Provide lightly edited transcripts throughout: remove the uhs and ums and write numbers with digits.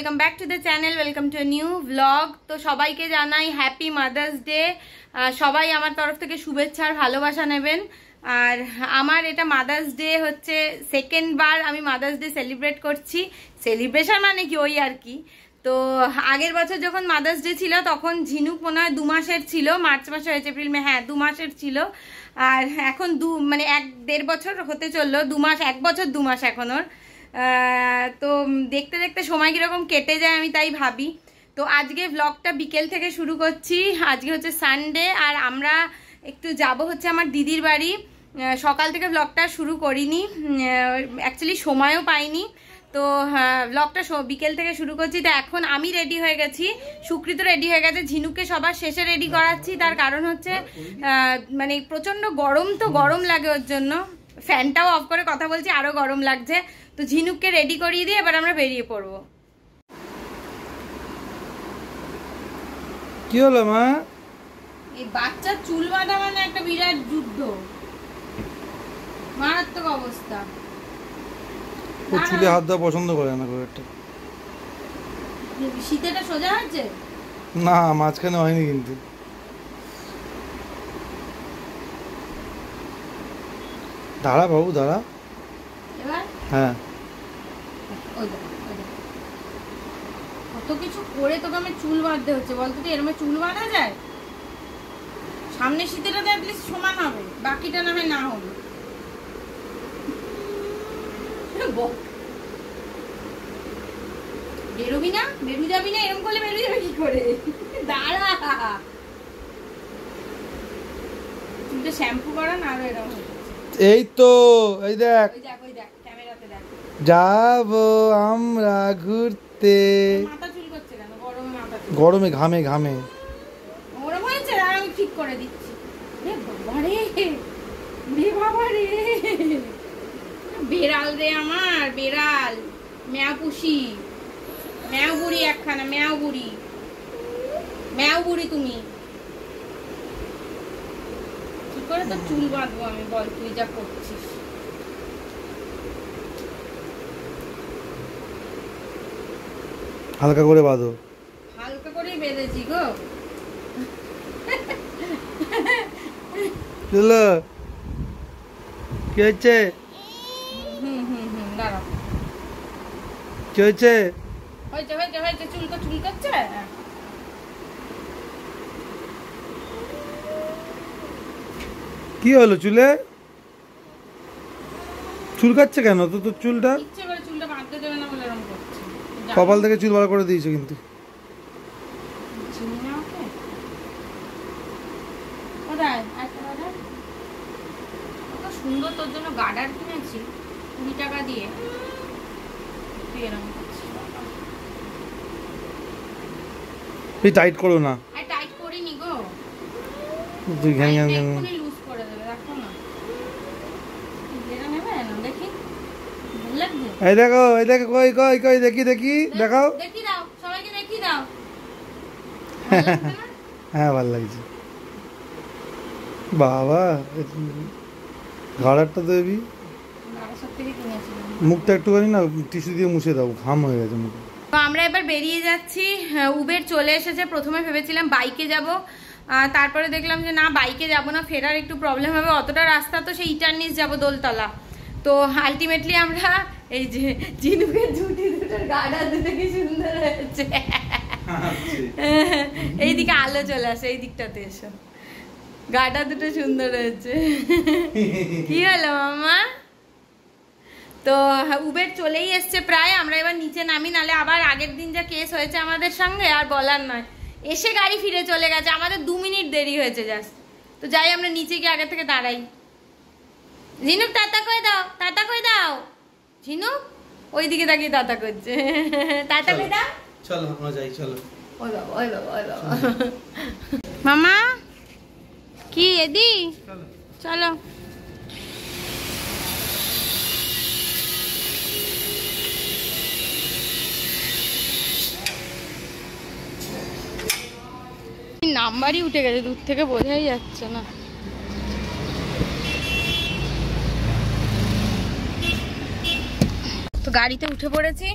Welcome back to the channel, welcome to new blog. তো সবাইকে জানাই হ্যাপি মাদার্স ডে। সবাই আমার তরফ থেকে শুভেচ্ছা আর ভালোবাসা নেবেন। আর আমার এটা মাদার্স ডে হচ্ছে সেকেন্ড বার আমি মাদার্স ডে সেলিব্রেট করছি। সেলিব্রেশন মানে কি, ওই আর কি। তো আগের বছর যখন মাদার্স ডে ছিল তখন ঝিনুক মনে হয় 2 মাসের ছিল, মার্চ মাসে হয়েছে, এপ্রিল মে, হ্যাঁ 2 মাসের ছিল। আর এখন মানে 1-1.5 বছর হতে চললো, 2 মাস 1 বছর 2 মাস এখন ওর। তো দেখতে দেখতে সময় কিরকম কেটে যায় আমি তাই ভাবি। তো আজকে ব্লগটা বিকেল থেকে শুরু করছি। আজকে হচ্ছে সানডে আর আমরা একটু যাব হচ্ছে আমার দিদির বাড়ি। সকাল থেকে ব্লগটা শুরু করিনি, অ্যাকচুয়ালি সময়ও পাইনি। তো ব্লগটা বিকেল থেকে শুরু করছি। তো এখন আমি রেডি হয়ে গেছি, সুকৃত রেডি হয়ে গেছে, ঝিনুককে সবার শেষে রেডি করাচ্ছি। তার কারণ হচ্ছে মানে প্রচণ্ড গরম, তো গরম লাগে ওর জন্য। ফ্যানটাও অফ করে কথা বলছি, আরও গরম লাগছে। তো ঝিনুককে রেডি করিয়ে দিয়ে এবার আমরা বেরিয়ে পড়বো। কি হলো মা? এই বাচ্চার চুল বাঁধা মানে একটা বিরাট যুদ্ধ, মারাত্মক অবস্থা। ও চুলে হাত দেওয়া পছন্দ করে না খুব একটা। শীতেটা সোজা হয়েছে না, মাঝখানে হয়নি কিন্তু। দাঁড়া বাবু দাঁড়া। এবার হ্যাঁ, কত কিছু করে তোকে আমি চুল বাঁধতে হচ্ছে, বলতো তো এরমে চুল বাঁধা যায়? সামনে শীতেটাতে অ্যাটলিস্ট সমান হবে, বাকিটা না হয় না হবে। বেরোবি না, বেরু যাবি না, এরকম করলে বেরু যাবে কি করে? দাঁড়া, চুলটা শ্যাম্পু করা না, আরো এরকম। এই তো এই দেখ, ওই দেখ, ওই দেখ, ক্যামেরাতে দেখ। যাবো আমরা ঘুরতে। মাথা চুল করছে কেন? গরমে মাথা চুল, গরমে ঘামে ঘামে। গরম হয়েছে, আর আমি ঠিক করে দিচ্ছি। রে বাবা রে, রে বাবা রে, বেড়াল রে আমার, বেড়াল, ম্যাও পুষি, ম্যাও বুড়ি একখানা, ম্যাও বুড়ি, ম্যাও বুড়ি। তুমি কি করে তো চুল বাঁধবো আমি, বল তুই যা করছিস। হালকা করে বাঁধো। হালকা করেই বেঁধেছি গো। চলো, কি হয়েছে? দাঁড়াও, কি হয়েছে? হয়েছে হয়েছে হয়েছে, চুলকাচ্ছে। কি হলো চুলে? চুলকাচ্ছে কেন? তো তোর চুলটা ইচ্ছে করে চুলটা বাঁধতে দেবে না বলে এরকম করছে। কপাল থেকে চুল বার করে দিয়েছে কিন্তু। চিনি না ওকে। কোথায় একটা গার্ডার, কত সুন্দর তোর জন্য গার্ডার কিনেছি 20 টাকা দিয়ে। তুই এরকম করছিস। তুই টাইট করো না। আর টাইট করিনি গো, তুই ঘ্যাং ঘ্যাং ঘ্যাং। এক্ষুনি লুজ করে দেবে, দেখো না। এটা নেবে না, দেখি ভালো লাগছে। এই দেখো, এই দেখো, কই কই কই, দেখি দেখি, দেখাও। দেখি দাও, সবাইকে দেখি দাও। হ্যাঁ ভালো লাগছে। বাবা, ঘাড়ারটা দেবি। মুখটা একটুখানি না টিস্যু দিয়ে মুছে দাও, ঘাম হয়ে গেছে মুখে। তো আমরা এবার বেরিয়ে যাচ্ছি। উবের চলে এসেছে। প্রথমে ভেবেছিলাম বাইকে যাব, তারপরে দেখলাম যে না, বাইকে যাব না, ফেরার একটু প্রবলেম হবে, অতটা রাস্তা তো সেই ইটারনিস যাব, দোলতলা। তো আলটিমেটলি আমরা এই যে ঝিনুকের ঝুটি দুটোর গার্ডার দুটো কি সুন্দর হয়েছে। এইদিকে আলো চলে আসে, এই দিকটাতে এসো, গার্ডার দুটো সুন্দর হয়েছে। কি হলো মামা? তো উবের চলেই এসছে প্রায়, আমরা এবার নিচে নামি, নালে আবার আগের দিন যা কেস হয়েছে আমাদের সঙ্গে আর বলার নয়। এসে গাড়ি ফিরে চলে গেছে, আমাদের 2 মিনিট দেরি হয়েছে জাস্ট। তো যাই আমরা নিচে গিয়ে আগে থেকে দাঁড়াই। ঝিনুক টাটা কই দাও, টাটা কই দাও। ঝিনুক ওইদিকে তাকিয়ে টাটা করছে, টাটা কই দাও। চলো আমরা যাই, চলো। ওই বাবা, ওই বাবা, ওই বাবা। মামা কি এদি, চলো। নাম্বারই উঠে গেছে, দূর থেকে বোঝাই যাচ্ছে না। তো গাড়িতে উঠে পড়েছি।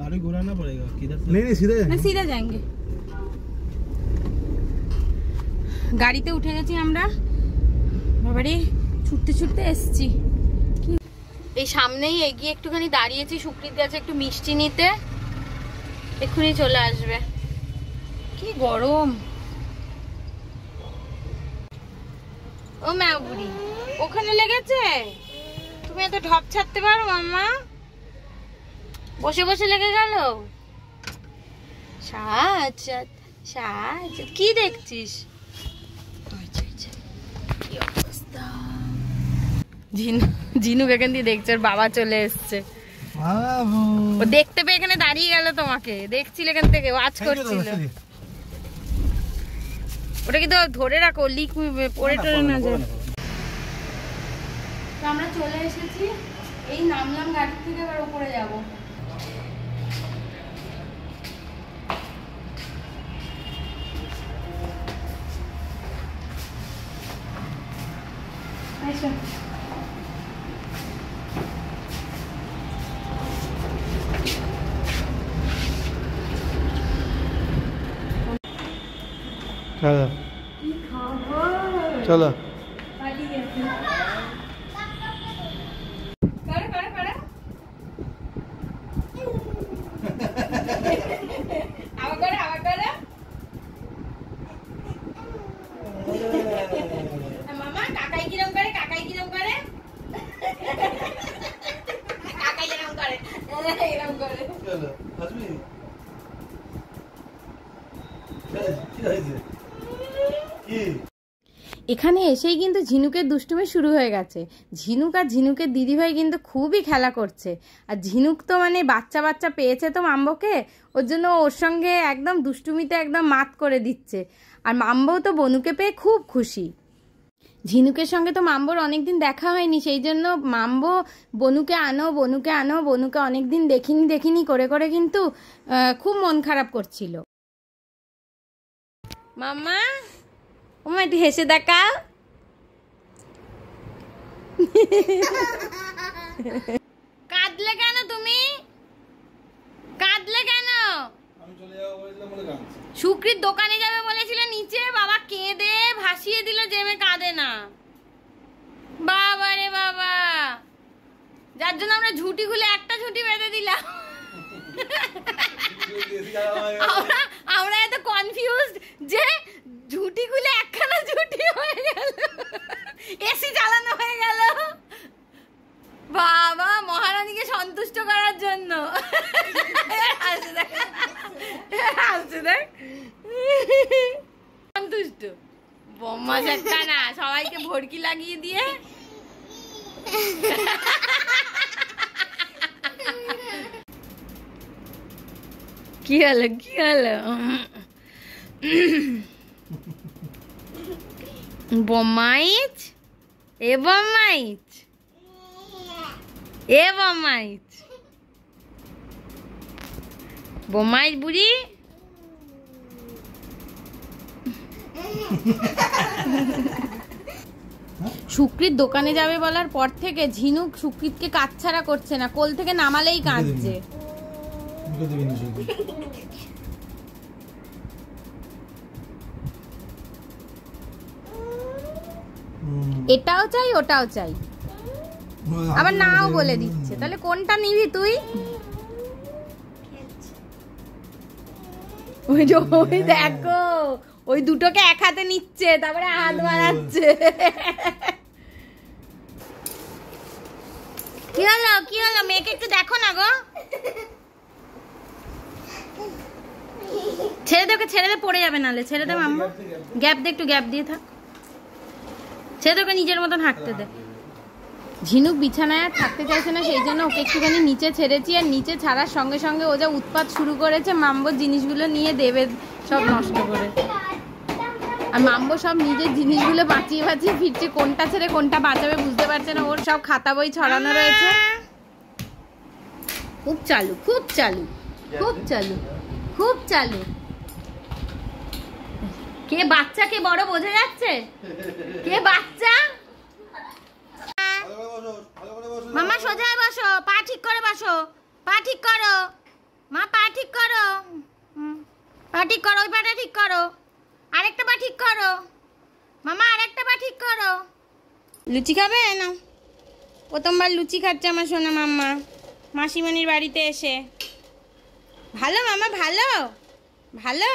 गाड़ी घुराना पड़ेगा किधर से? नहीं सीधे না সিধা যাएंगे। গাড়িতে উঠে গেছি আমরা, বাবারে ছুটতে ছুটতে এসেছি। এই সামনেই এগিয়ে একটুখানি দাঁড়িয়েছি সুকৃত গাছে একটু মিষ্টি নিতে, এক্ষুনি চলে আসবে। কি গরম। ও ম্যাও বুড়ি ওখানে লেগেছে, তুমি এত ঢপ ছাড়তে পারো মাম্মা? বসে বসে লেগে গেল। সাজ সাজ কি দেখছিস? কি অবস্থা। ঝিনুক এখান দিয়ে দেখছে ওর বাবা চলে এসছে। ও দেখতে পেয়ে এখানে দাঁড়িয়ে গেল, তোমাকে দেখছিল এখান থেকে, ওয়াচ করছিল। ওটা কিন্তু ধরে রাখো, লিক পড়ে টরে না যায়। তো আমরা চলে এসেছি, এই নামলাম গাড়ি থেকে, এবার উপরে যাবো। আচ্ছা चलो चलो মামা কাকাই কিরম করে, কাকাই কিরম করে, কাকাই এরম করে, এরম করে। চলো আসবি এখানে এসেই কিন্তু ঝিনুকের দুষ্টুমি শুরু হয়ে গেছে। ঝিনুক আর ঝিনুকের দিদিভাই কিন্তু খুবই খেলা করছে। আর ঝিনুক তো মানে বাচ্চা বাচ্চা পেয়েছে তো মাম্বোকে, ওর জন্য ওর সঙ্গে একদম দুষ্টুমিতে একদম মাত করে দিচ্ছে। আর মাম্বো তো বনুকে পেয়ে খুব খুশি। ঝিনুকের সঙ্গে তো মাম্বোর অনেকদিন দেখা হয়নি, সেই জন্য মাম্বো বনুকে আনো বনুকে আনো, বনুকে অনেকদিন দেখিনি দেখিনি করে করে কিন্তু খুব মন খারাপ করছিল। মাম্মা ওমা একটু হেসে দেখাও। কাঁদলে কেন তুমি? কাঁদলে কেন? সুকৃত দোকানে যাবে বলেছিলে নিচে, বাবা কেঁদে ভাসিয়ে দিল, জেমে কাঁদে না। বাবা রে বাবা, যার জন্য আমরা ঝুঁটি খুলে একটা ঝুঁটি বেঁধে দিলাম। আমরা এত কনফিউজড যে ঝুঁটি খুলে একখানা ঝুঁটি হয়ে গেল, এসি চালানো হয়ে গেল। বাবা মহারানীকে সন্তুষ্ট করার জন্য। সন্তুষ্ট বোম্মা একটা না, সবাইকে ভড়কি লাগিয়ে দিয়ে। কি হলো কি হলো? বোম্মাইচ এ বোম্মাইচ এ বোম্মাইচ বোম্মাইচ বুড়ি। সুকৃত দোকানে যাবে বলার পর থেকে ঝিনুক সুকৃতকে কাচ্ছাড়া করছে না, কোল থেকে নামালেই কাঁদছে। এটাও চাই ওটাও চাই, আবার নাও বলে দিচ্ছে। তাহলে কোনটা নিবি তুই? ওই দেখো ওই দুটোকে এক হাতে নিচ্ছে, তারপরে হাত বাড়াচ্ছে। কি হলো কি হলো? মেয়েকে একটু দেখো না গো। ছেড়ে দে ওকে, ছেড়ে দে, পড়ে যাবে নালে। ছেড়ে দে মাম্মা, গ্যাপ দে, একটু গ্যাপ দিয়ে থাক। ছেড়ে দে ওকে, নিজের মতন হাঁটতে দে। ঝিনুক বিছানায় আর থাকতে চাইছে না, সেই জন্য ওকে একটুখানি নিচে ছেড়েছি। আর নিচে ছাড়ার সঙ্গে সঙ্গে ও যা উৎপাত শুরু করেছে, মাম্বোর জিনিসগুলো নিয়ে দেবে সব নষ্ট করে। আর মাম্বো সব নিজের জিনিসগুলো বাঁচিয়ে বাঁচিয়ে ফিরছে, কোনটা ছেড়ে কোনটা বাঁচাবে বুঝতে পারছে না। ওর সব খাতা বই ছড়ানো রয়েছে। খুব চালু খুব চালু খুব চালু খুব চালু। কে বাচ্চা কে বড় বোঝা যাচ্ছে? কে বাচ্চা? মামা সোজা বসো, পা ঠিক করে বসো, পা ঠিক করো। মা পা ঠিক করো, পা ঠিক করো, ওই পাটা ঠিক করো, আরেকটা পা ঠিক করো মামা, আরেকটা পা ঠিক করো। লুচি খাবে না? প্রথমবার লুচি খাচ্ছে আমার সোনা মাম্মা মাসিমণির বাড়িতে এসে। ভালো মামা, ভালো ভালো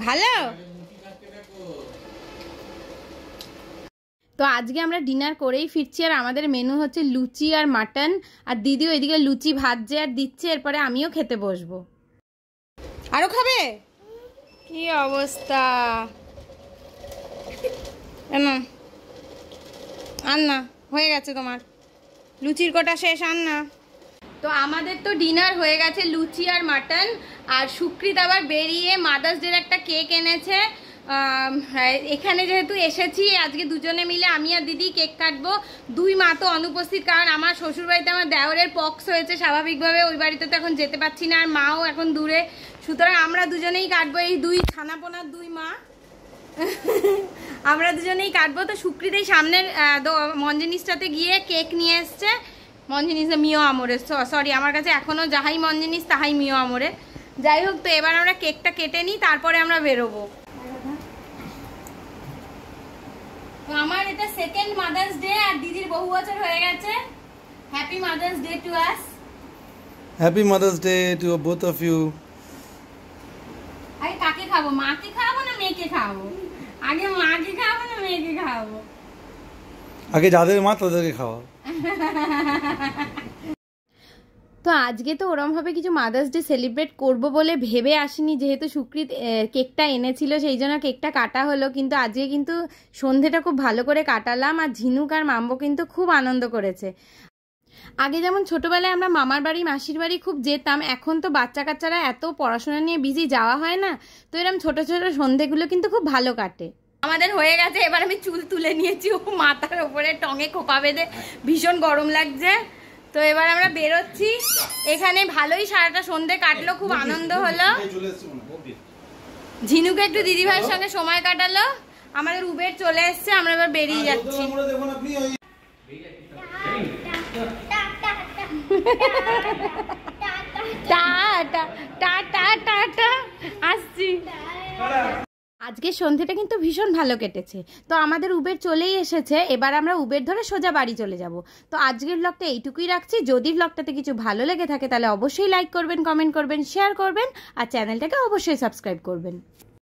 ভালো। তো আজকে আমরা ডিনার করেই ফিরছি, আর আমাদের মেনু হচ্ছে লুচি আর মাটন, আর দিদি ওইদিকে লুচি ভাজছে আর দিচ্ছে, এরপরে আমিও খেতে বসবো। আরো খাবে? কি অবস্থা, আন না, হয়ে গেছে তোমার লুচির কোটা শেষ, আন না। তো আমাদের তো ডিনার হয়ে গেছে, লুচি আর মাটন। আর সুকৃত আবার বেরিয়ে মাদার্স ডের একটা কেক এনেছে। এখানে যেহেতু এসেছি আজকে দুজনে মিলে আমি আর দিদি কেক কাটবো। দুই মা তো অনুপস্থিত, কারণ আমার শ্বশুরবাড়িতে আমার দেওরের পক্স হয়েছে স্বাভাবিকভাবে, ওই বাড়িতে তো এখন যেতে পারছি না, আর মাও এখন দূরে, সুতরাং আমরা দুজনেই কাটবো। এই দুই ছানাপোনার দুই মা আমরা দুজনেই কাটবো। তো সুকৃত এই সামনের মঞ্জিনিসটাতে গিয়ে কেক নিয়ে এসছে। মঞ্জিনিস মিও আমরের, সরি আমার কাছে এখনো যাহাই মঞ্জিনিস তাহাই মিও আমরে। যাই হোক, তো এবার আমরা কেকটা কেটে নিই, তারপরে আমরা বেরোবো। তো আমার এটা সেকেন্ড মাদার্স ডে, আর দিদির বহু বছর হয়ে গেছে। Happy mother's day to us. Happy mother's day to both of you. আগে কাকে খাবো, মাকে খাওয়াবো না মেয়েকে খাওয়াবো? আগে মাকে খাওয়াবো না মেয়েকে খাওয়াবো? আগে যাদের মা তাদেরকে খাওয়া। তো আজকে তো ওরমভাবে কিছু মাদার্স ডে সেলিব্রেট করব বলে ভেবে আসিনি, যেহেতু সুকৃত কেকটা এনেছিল সেই জন্য কেকটা কাটা হলো। কিন্তু আজকে কিন্তু সন্ধেটা খুব ভালো করে কাটালাম, আর ঝিনুক আর মাম্বো কিন্তু খুব আনন্দ করেছে। আগে যেমন ছোটবেলায় আমরা মামার বাড়ি মাসির বাড়ি খুব যেতাম, এখন তো বাচ্চা কাচ্চারা এত পড়াশোনা নিয়ে বিজি, যাওয়া হয় না। তো এরকম ছোট ছোট সন্ধেগুলো কিন্তু খুব ভালো কাটে। আমাদের হয়ে গেছে, এবার আমি চুল তুলে নিয়েছি, ও মাথার ওপরে টঙে খোপা বেঁধে, ভীষণ গরম লাগছে। তো এবার আমরা বেরোচ্ছি। এখানে ভালোই সারাটা সন্ধে কাটলো, খুব আনন্দ হলো। ঝিনুকে একটু দিদিভাইয়ের সঙ্গে সময় কাটালো, আমাদের উবের চলে এসছে, আমরা এবার বেরিয়ে যাচ্ছি। আসছি। আজকের সন্ধ্যেটা কিন্তু ভীষণ ভালো কেটেছে। তো আমাদের উবের চলেই এসেছে, এবার আমরা উবের ধরে সোজা বাড়ি চলে যাব। তো আজকের ব্লগটা এইটুকুই রাখছি। যদি ব্লগটাতে কিছু ভালো লেগে থাকে তাহলে অবশ্যই লাইক করবেন, কমেন্ট করবেন, শেয়ার করবেন, আর চ্যানেলটাকে অবশ্যই সাবস্ক্রাইব করবেন।